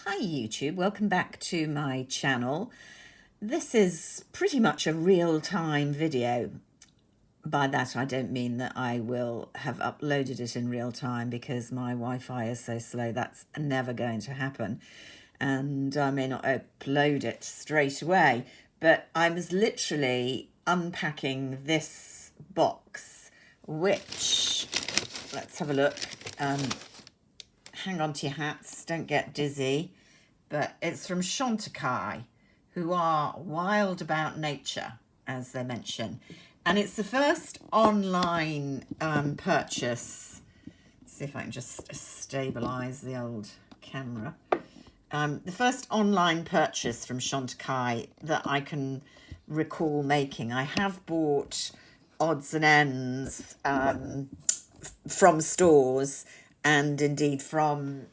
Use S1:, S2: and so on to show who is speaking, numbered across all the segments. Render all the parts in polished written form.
S1: Hi YouTube, welcome back to my channel. This is pretty much a real-time video. By that I don't mean that I will have uploaded it in real time because my Wi-Fi is so slow that's never going to happen, and I may not upload it straight away, but I was literally unpacking this box, which, let's have a look. Hang on to your hats, don't get dizzy. But it's from Chantecaille, who are wild about nature, as they mention. And it's the first online purchase. Let's see if I can just stabilise the old camera. The first online purchase from Chantecaille that I can recall making. I have bought odds and ends from stores, and indeed from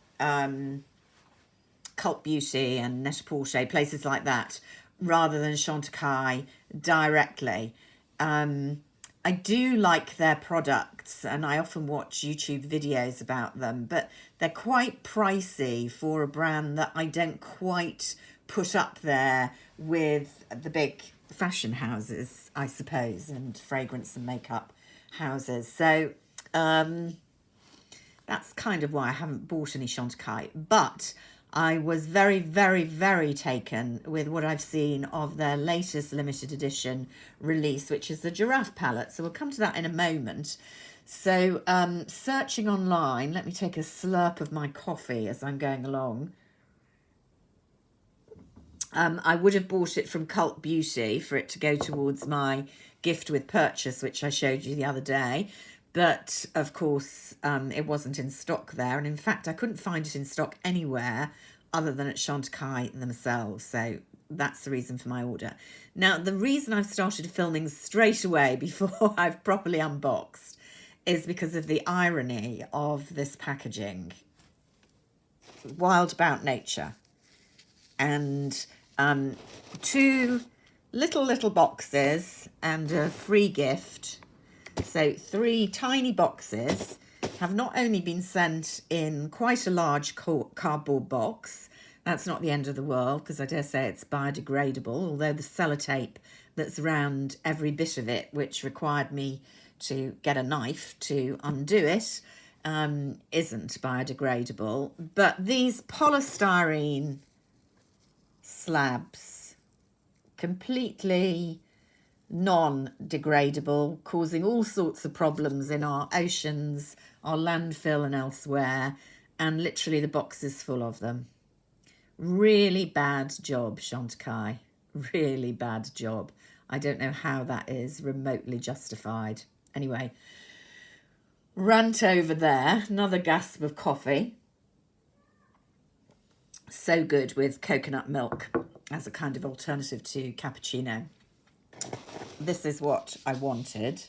S1: Cult Beauty and Net-a-Porter, places like that, rather than Chantecaille directly. I do like their products and I often watch YouTube videos about them, but they're quite pricey for a brand that I don't quite put up there with the big fashion houses, I suppose, and fragrance and makeup houses. So that's kind of why I haven't bought any Chantecaille, but I was very, very, very taken with what I've seen of their latest limited edition release, which is the Giraffe palette. So we'll come to that in a moment. So searching online, let me take a slurp of my coffee as I'm going along. I would have bought it from Cult Beauty for it to go towards my gift with purchase, which I showed you the other day. But of course, it wasn't in stock there. And in fact, I couldn't find it in stock anywhere other than at Chantecaille themselves. So that's the reason for my order. Now, the reason I've started filming straight away before I've properly unboxed is because of the irony of this packaging. Wild about nature. And two little boxes and a free gift. So 3 tiny boxes have not only been sent in quite a large cardboard box. That's not the end of the world, because I dare say it's biodegradable, although the sellotape that's around every bit of it, which required me to get a knife to undo it, isn't biodegradable. But these polystyrene slabs, completely non-degradable, causing all sorts of problems in our oceans, our landfill and elsewhere, and literally the box is full of them. Really bad job, Chantecaille. Really bad job. I don't know how that is remotely justified. Anyway, rant over there. Another gasp of coffee. So good with coconut milk as a kind of alternative to cappuccino. This is what I wanted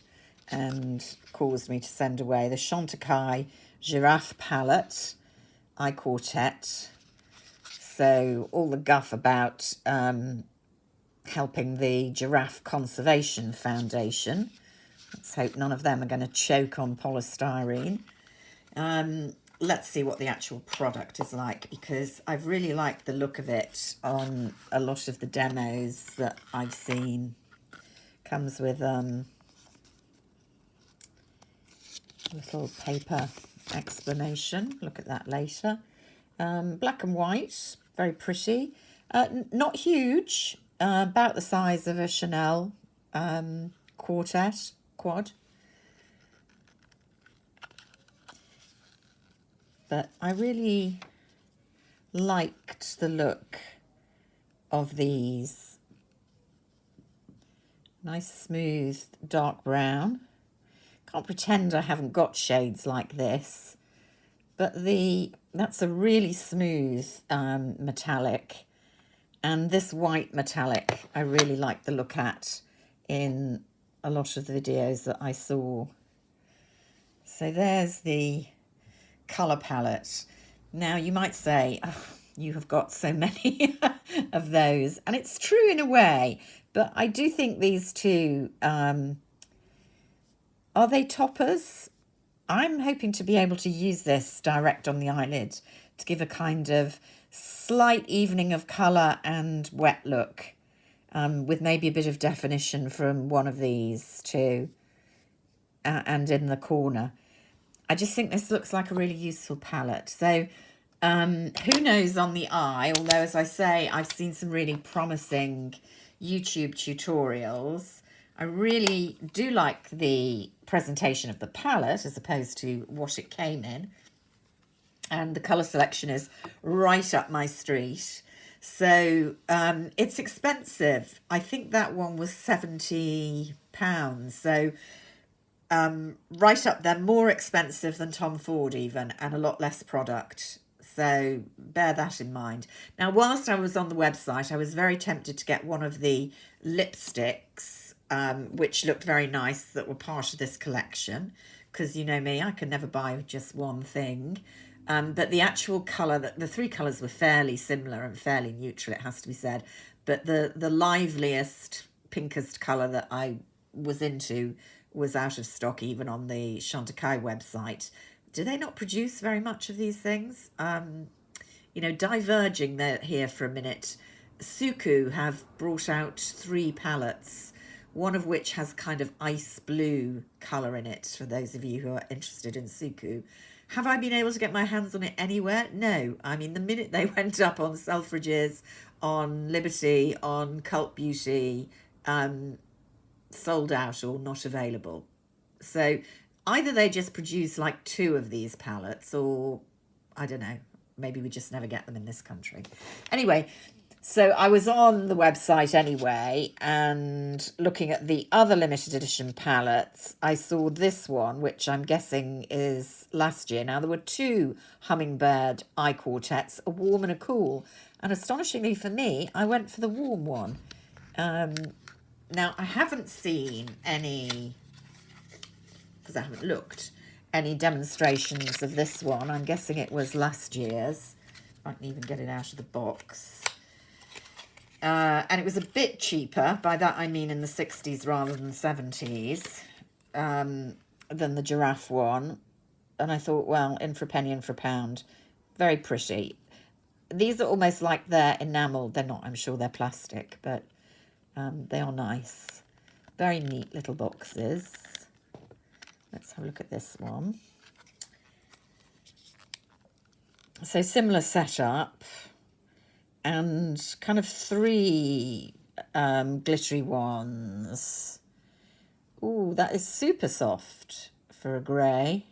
S1: and caused me to send away the Chantecaille Giraffe palette, I Quartet. So all the guff about helping the Giraffe Conservation Foundation. Let's hope none of them are going to choke on polystyrene. Let's see what the actual product is like, because I've really liked the look of it on a lot of the demos that I've seen. Comes with little paper explanation. Look at that later. Black and white, very pretty. Not huge, about the size of a Chanel quad. But I really liked the look of these. Nice smooth dark brown. Can't pretend I haven't got shades like this, but that's a really smooth metallic, and this white metallic I really like the look at in a lot of the videos that I saw. So there's the colour palette. Now you might say, oh, you have got so many of those, and it's true in a way, but I do think these two, are they toppers? I'm hoping to be able to use this direct on the eyelid to give a kind of slight evening of colour and wet look, with maybe a bit of definition from one of these too, and in the corner. I just think this looks like a really useful palette. So who knows on the eye, although as I say, I've seen some really promising YouTube tutorials. I really do like the presentation of the palette as opposed to what it came in. And the colour selection is right up my street. So it's expensive. I think that one was £70. So right up there, more expensive than Tom Ford even, and a lot less product. So bear that in mind. Now, whilst I was on the website, I was very tempted to get one of the lipsticks, which looked very nice, that were part of this collection, because you know me, I can never buy just one thing. But the actual colour, the three colours were fairly similar and fairly neutral, it has to be said. But the liveliest, pinkest colour that I was into was out of stock even on the Chantecaille website. Do they not produce very much of these things? You know, diverging there here for a minute, Suku have brought out 3 palettes, one of which has kind of ice blue colour in it, for those of you who are interested in Suku. Have I been able to get my hands on it anywhere? No. I mean, the minute they went up on Selfridges, on Liberty, on Cult Beauty, sold out or not available. So either they just produce like 2 of these palettes, or I don't know, maybe we just never get them in this country. Anyway, so I was on the website anyway, and looking at the other limited edition palettes, I saw this one, which I'm guessing is last year. Now, there were 2 Hummingbird eye quartets, a warm and a cool. And astonishingly for me, I went for the warm one. Now, I haven't seen any, because I haven't looked, any demonstrations of this one. I'm guessing it was last year's. I can even get it out of the box. And it was a bit cheaper. By that I mean in the 60s rather than the 70s, than the Giraffe one. And I thought, well, in for a penny, in for a pound. Very pretty. These are almost like they're enamel. They're not, I'm sure they're plastic, but they are nice. Very neat little boxes. Let's have a look at this one. So similar setup, and kind of 3 glittery ones. Ooh, that is super soft for a grey.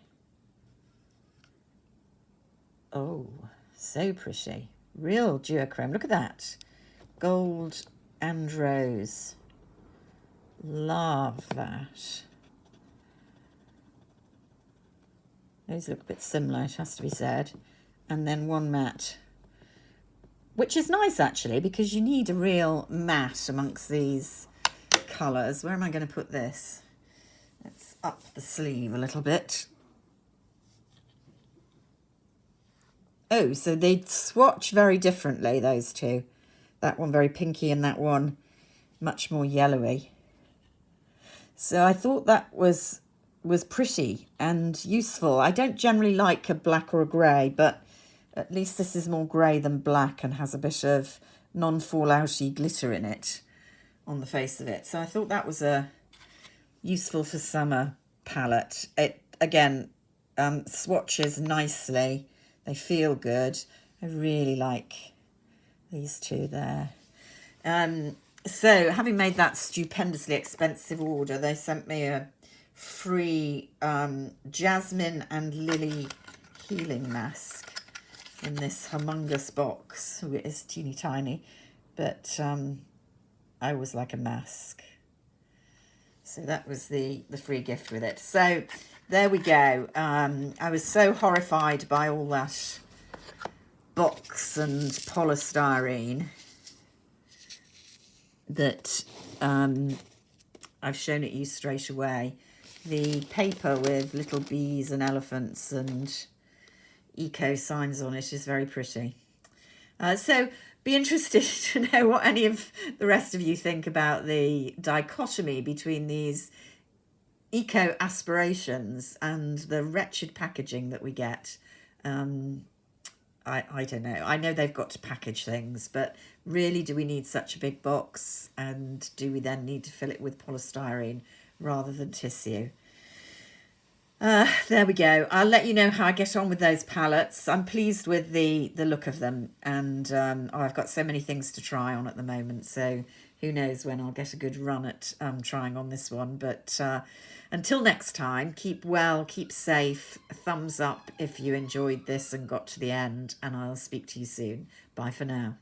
S1: Oh, so pretty. Real duochrome. Look at that. Gold and rose. Love that. Those look a bit similar, it has to be said. And then one matte, which is nice actually, because you need a real matte amongst these colours. Where am I going to put this? Let's up the sleeve a little bit. Oh, so they swatch very differently, those 2. That one very pinky and that one much more yellowy. So I thought that was pretty and useful. I don't generally like a black or a grey, but at least this is more grey than black and has a bit of non-fallouty glitter in it on the face of it. So I thought that was a useful for summer palette. It, again, swatches nicely. They feel good. I really like these 2 there. So having made that stupendously expensive order, they sent me a free jasmine and lily healing mask in this humongous box. Ooh, it is teeny tiny, but I always like a mask. So that was the free gift with it. So there we go. I was so horrified by all that box and polystyrene that I've shown it you straight away. The paper with little bees and elephants and eco signs on it is very pretty. So be interested to know what any of the rest of you think about the dichotomy between these eco aspirations and the wretched packaging that we get. I don't know. I know they've got to package things, but really, do we need such a big box? And do we then need to fill it with polystyrene rather than tissue? There we go. I'll let you know how I get on with those palettes. I'm pleased with the look of them, and I've got so many things to try on at the moment, so who knows when I'll get a good run at trying on this one. But until next time, keep well, keep safe. A thumbs up if you enjoyed this and got to the end, and I'll speak to you soon. Bye for now.